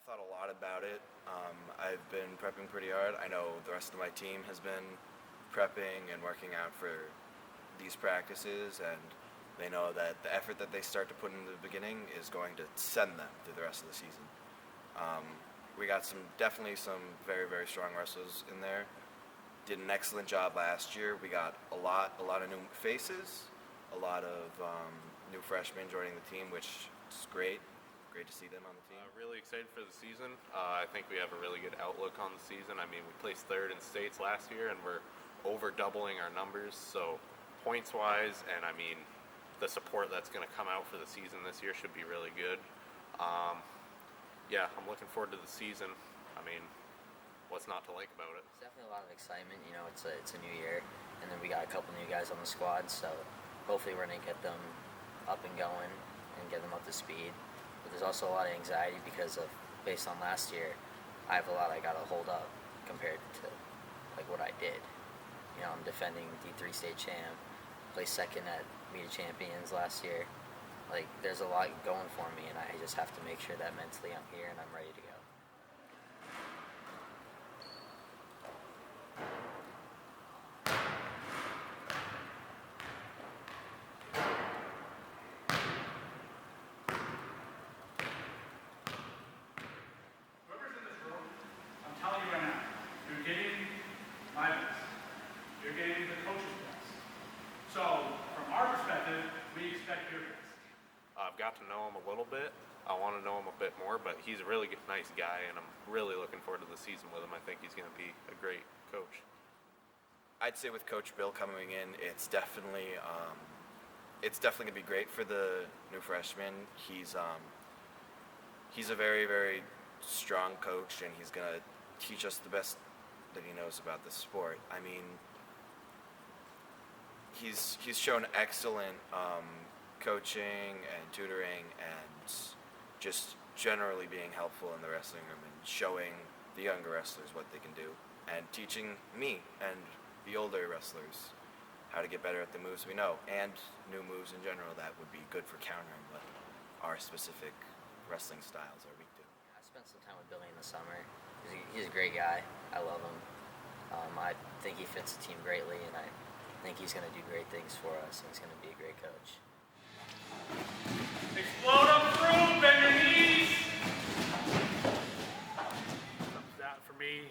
thought a lot about it. I've been prepping pretty hard. I know the rest of my team has been prepping and working out for these practices, and they know that the effort that they start to put in the beginning is going to send them through the rest of the season. Um, we got definitely some very, very strong wrestlers in there. Did an excellent job last year. We got a lot of new faces, a lot of new freshmen joining the team, which is great. Great to see them on the team. Really excited for the season. I think we have a really good outlook on the season. I mean, we placed third in states last year, and we're over doubling our numbers. So points-wise, and I mean, the support that's going to come out for the season this year should be really good. Yeah, I'm looking forward to the season. I mean, what's not to like about it? It's definitely a lot of excitement. You know, it's a new year, and then we got a couple new guys on the squad. So hopefully, we're going to get them up and going and get them up to speed. But there's also a lot of anxiety because of, based on last year, I have a lot I got to hold up compared to like what I did. You know, I'm defending D3 state champ, placed second at Meet of Champions last year. Like, there's a lot going for me, and I just have to make sure that mentally I'm here and I'm ready to go. Whoever's in this room, I'm telling you right now, you're getting my best. You're getting the coach's best. So, from our perspective, we expect your best. I've got to know him a little bit. I want to know him a bit more, but he's a really nice guy, and I'm really looking forward to the season with him. I think he's going to be a great coach. I'd say with Coach Bill coming in, it's definitely going to be great for the new freshmen. He's a very, very strong coach, and he's going to teach us the best that he knows about the sport. I mean, he's shown excellent coaching and tutoring and just generally being helpful in the wrestling room and showing the younger wrestlers what they can do and teaching me and the older wrestlers how to get better at the moves we know and new moves in general that would be good for countering what our specific wrestling styles are weak to. I spent some time with Billy in the summer. He's a great guy. I love him. I think he fits the team greatly, and I think he's going to do great things for us, and he's going to be a great coach. Explode up through, bend your knees. That for me,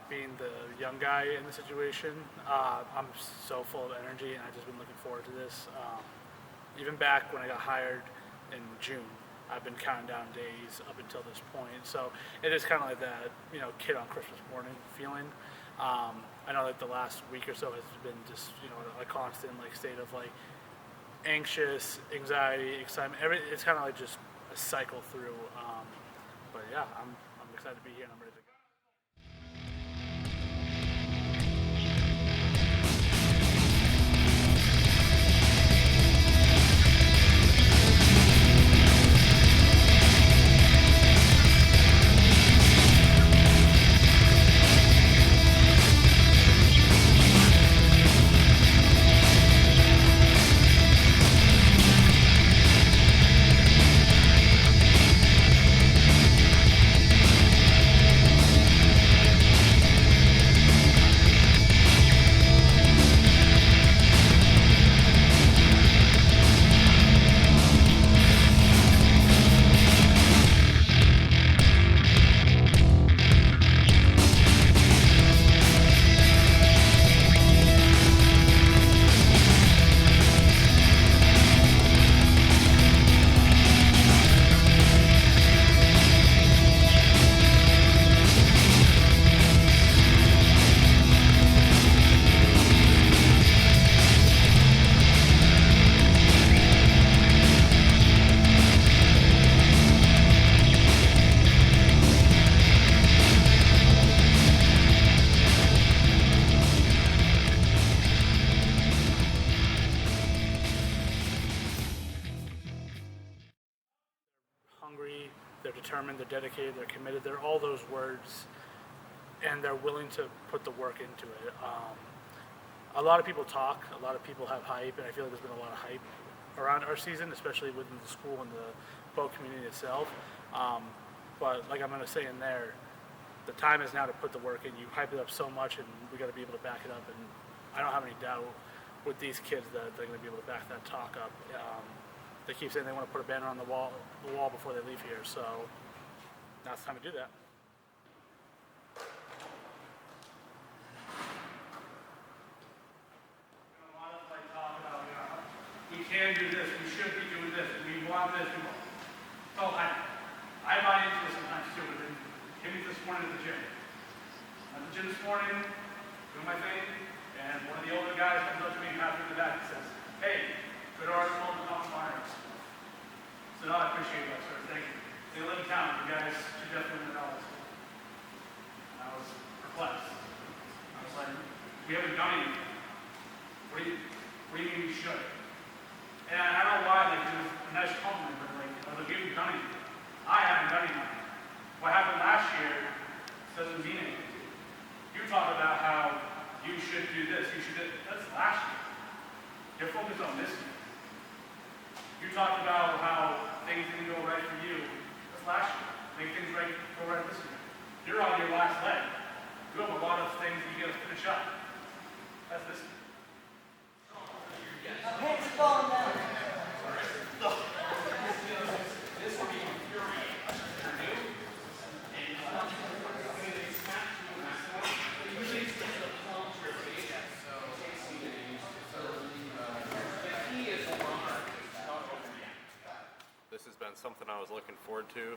being the young guy in the situation, I'm so full of energy, and I've just been looking forward to this. Even back when I got hired in June, I've been counting down days up until this point. So it is kind of like that, you know, kid on Christmas morning feeling. I know that the last week or so has been just, you know, a constant like state of like anxious, anxiety, excitement. It's kind of like just a cycle through. But yeah, I'm excited to be here and I'm ready to go. Hungry, they're determined, they're dedicated, they're committed, they're all those words, and they're willing to put the work into it. A lot of people talk, a lot of people have hype, and I feel like there's been a lot of hype around our season, especially within the school and the boat community itself. But like I'm going to say in there, the time is now to put the work in. You hype it up so much, and we got to be able to back it up. And I don't have any doubt with these kids that they're going to be able to back that talk up. They keep saying they want to put a banner on the wall before they leave here. So now it's time to do that. A lot of like talk about, we can do this, we should be doing this, we want this, we want. So I buy into this sometimes too. But then came this morning at the gym. I'm at the gym this morning, doing my thing, and one of the older guys comes up to me and pats me in the back and says, "Hey, good article on the Thomas Myers." I said, "Oh, I appreciate that, sir. Thank you. They live in town. You guys should definitely know this." And I was perplexed. I was like, "We haven't done anything. What do you mean we should?" And I don't know why, like, it was a nice compliment, but like, I was like, "We haven't done anything. I haven't done anything. What happened last year doesn't mean anything. You talk about how you should do this, you should do this. That's last year. You're focused on this year. You talked about how things didn't go right for you. That's last year. Make things right, go right this year. You're on your last leg. You have a lot of things you got to finish up. That's this year." This has been something I was looking forward to.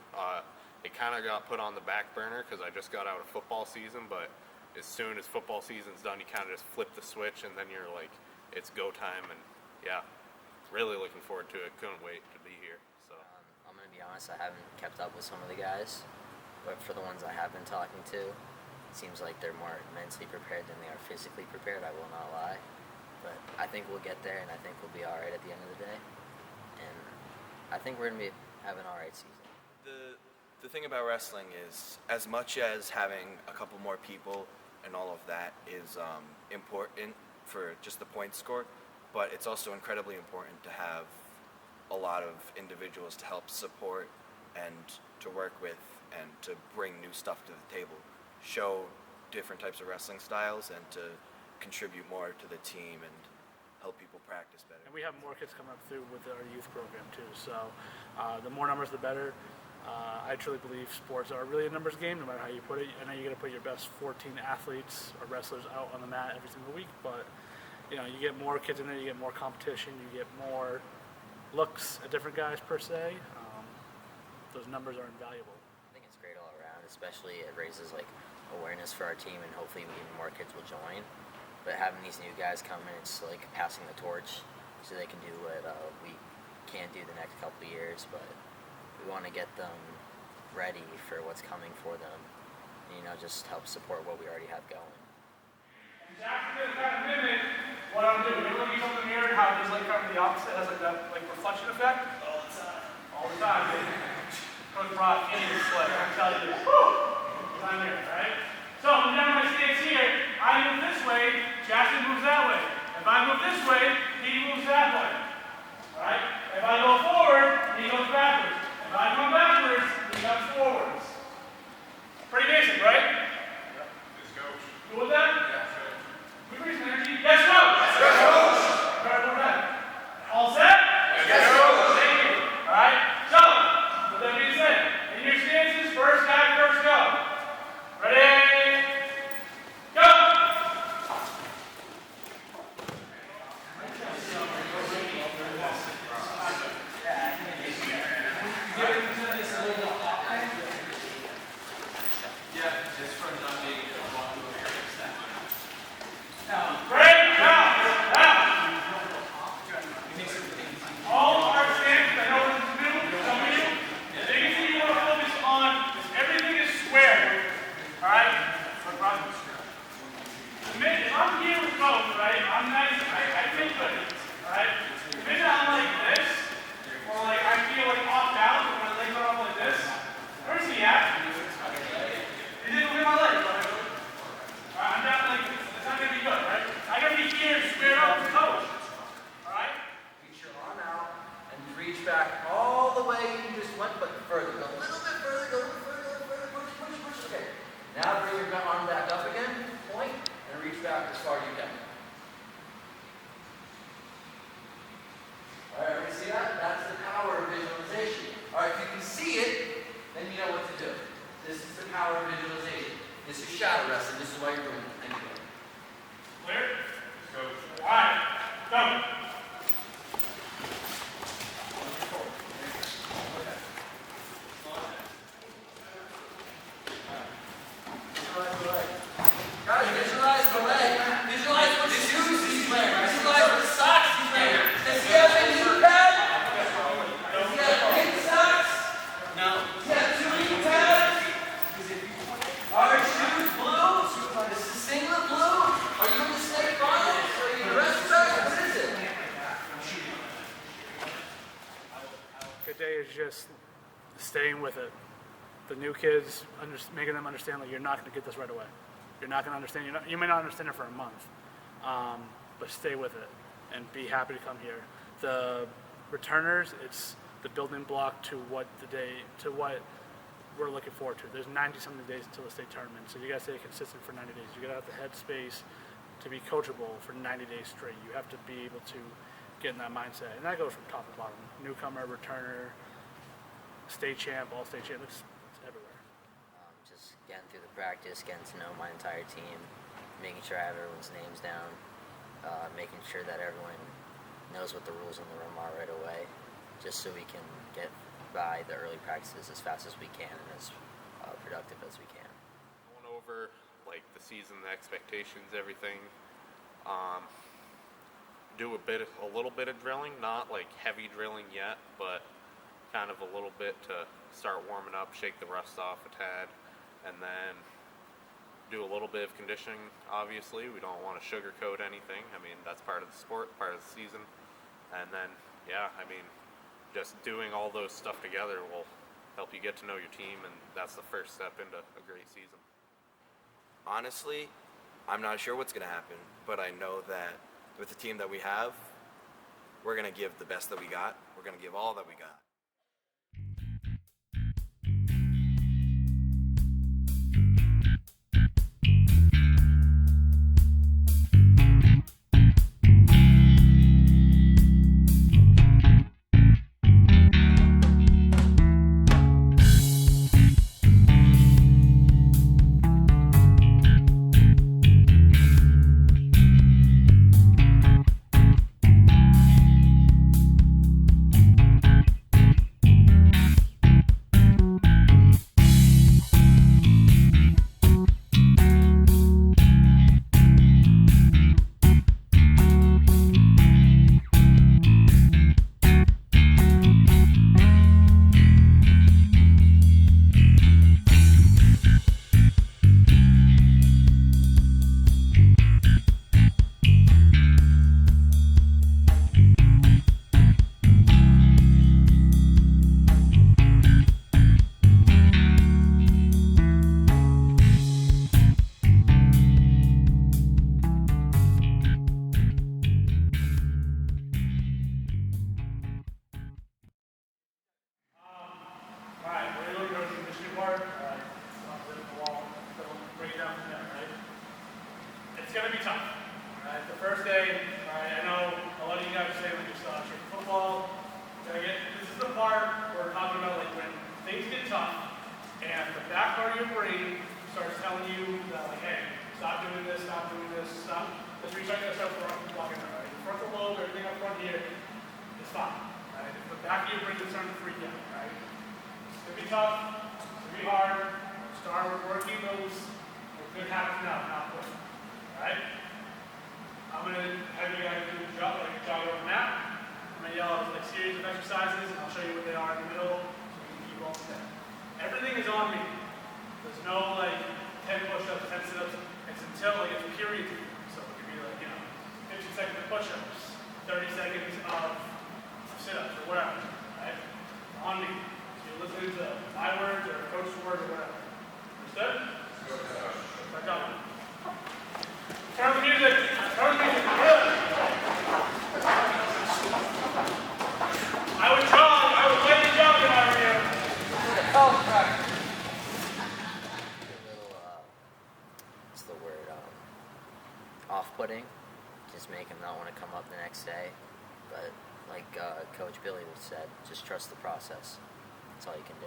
It kind of got put on the back burner because I just got out of football season, but as soon as football season's done, you kind of just flip the switch and then you're like, it's go time. And yeah, really looking forward to it. Couldn't wait to be here. So I'm going to be honest, I haven't kept up with some of the guys, but for the ones I have been talking to, it seems like they're more mentally prepared than they are physically prepared, I will not lie. But I think we'll get there, and I think we'll be all right at the end of the day. And I think we're going to have an all right season. The thing about wrestling is, as much as having a couple more people and all of that is important for just the point score, but it's also incredibly important to have a lot of individuals to help support and to work with and to bring new stuff to the table, show different types of wrestling styles, and to contribute more to the team and help people practice better. And we have more kids coming up through with our youth program too. So the more numbers, the better. I truly believe sports are really a numbers game, no matter how you put it. I know you're going to put your best 14 athletes or wrestlers out on the mat every single week, but you get more kids in there, you get more competition, you get more looks at different guys per se. Those numbers are invaluable. I think it's great all around, especially it raises like awareness for our team, and hopefully even more kids will join. But having these new guys come in, it's like passing the torch so they can do what we can't do the next couple of years, but we want to get them ready for what's coming for them, and, just help support what we already have going. Jackson is kind of mimic what I'm doing. You look at yourself in the mirror and how there's like kind of the opposite, has like that like reflection effect. All the time. All the time, baby. Coach Brock, idiot slick, I'm telling you. Woo! I'm here, right? So, when down my stance here, I move this way, Jackson moves that way. If I move this way, he moves that way. Right? If I go forward, he goes backwards. If I come backwards, he comes forwards. Pretty basic, right? Yes, coach. Cool with that? Yes, coach. We bring some energy. Yes, coach. Yes, coach. All right, we're done. All set? Yes, coach. Thank you. All right. So, with that being said, in your stances, first guy, first go. Ready? Go. Great. Now. All our stances, I know this is new, some of you. The biggest thing you want to focus on is everything is square. All right? If I'm here with both, right, I'm nice, I feel good. All right? The minute I'm like this, or like I feel like off balance, when my legs are up like this, where's he at? He didn't look at my legs. All right, I'm down like this. It's not going to be good, right? I got to be here and square up with the coach. All right? Reach your arm out and reach back all the way you just went, but further. Go a little bit further, go a little further. Now bring your arm back up again, point, and reach back as far as you can. All right, everybody see that? That's the power of visualization. All right, if you can see it, then you know what to do. This is the power of visualization. This is shadow wrestling. This is why you're doing it. Thank you. Clear? Let's go. All right, go. Guys, visualize the leg. Visualize what shoes he's wearing. Visualize what socks he's wearing. Does he have a knee pad? Does he have pink socks? No. Does he have 2 knee pads? Are his shoes blue? Is the singlet blue? Are you in the snake bonnet? Are you in the rest back? What is it? Good day is just staying with it. The new kids, making them understand like you're not going to get this right away. You're not going to understand. You may not understand it for a month, but stay with it and be happy to come here. The returners, it's the building block to what we're looking forward to. There's 90-something days until the state tournament, so you got to stay consistent for 90 days. You got to have the headspace to be coachable for 90 days straight. You have to be able to get in that mindset, and that goes from top to bottom. Newcomer, returner, state champ, all-state champ. It's everywhere. Just getting through the practice, getting to know my entire team, making sure I have everyone's names down, making sure that everyone knows what the rules in the room are right away, just so we can get by the early practices as fast as we can and as productive as we can. Going over like the season, the expectations, everything. Do a little bit of drilling, not like heavy drilling yet, but kind of a little bit to start warming up, shake the rust off a tad, and then do a little bit of conditioning. Obviously, we don't want to sugarcoat anything. I mean, that's part of the sport, part of the season. And then, yeah, I mean, just doing all those stuff together will help you get to know your team, and that's the first step into a great season. Honestly, I'm not sure what's going to happen, but I know that with the team that we have, we're going to give the best that we got. We're going to give all that we got. It's going to be tough. Right? The first day, right, I know a lot of you guys are saying, like, just straight football. This is the part where we're talking about, like, when things get tough and the back part of your brain starts telling you that, like, hey, stop doing this, stop. Let's recheck that stuff blocking that, right? The frontal lobe, everything up front here is fine. Right? The back of your brain is starting to freak out, right? It's going to be tough. It's going to be hard. Start working those good habits now, not quick. Alright? I'm going to have you guys do jog over the map. I'm going to yell out like series of exercises, and I'll show you what they are in the middle, so you can keep all step. Everything is on me. There's no like 10 push-ups, 10 sit-ups. It's until like it's a period. So it could be like, 15 seconds of push-ups, 30 seconds of sit-ups, or whatever. Right? On me. So you're listening to my words or coach's words or whatever. Understood? Start going. Turn the music. Turn the music. Good. I would jog. I would let you jog if I were you. A little like Coach Billy said, just trust the process. That's all you can do.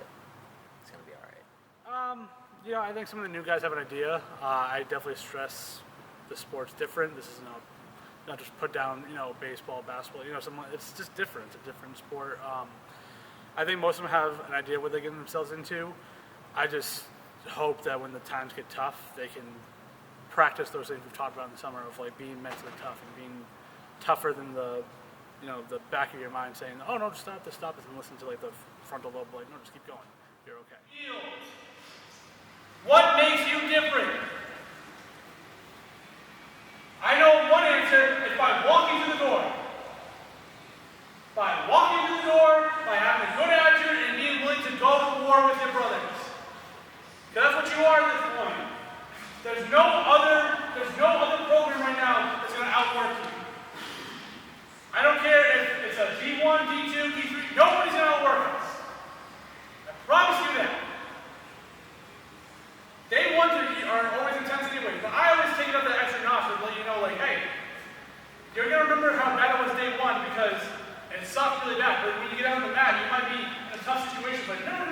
It's gonna be all right. I think some of the new guys have an idea. I definitely stress the sport's different. This is not just put down, baseball, basketball. It's just different. It's a different sport. I think most of them have an idea what they're getting themselves into. I just hope that when the times get tough, they can practice those things we've talked about in the summer of like being mentally tough and being tougher than the back of your mind saying, oh no, just stop this, and listen to like the frontal lobe, like, no, just keep going. You're okay. Fields. What makes you different? I know one answer is by walking through the door. By walking through the door, by having a good attitude and being willing to go to war with your brothers. Because that's what you are at this point. There's no other program right now that's going to outwork you. I don't care if it's a D1, D2, D3, nobody's going to outwork us. I promise you that. Day ones are always intense anyway, but I always take it up that extra notch to let you know, like, hey, you're going to remember how bad it was day one because it sucked really bad, but when you get out on the mat, you might be in a tough situation, but never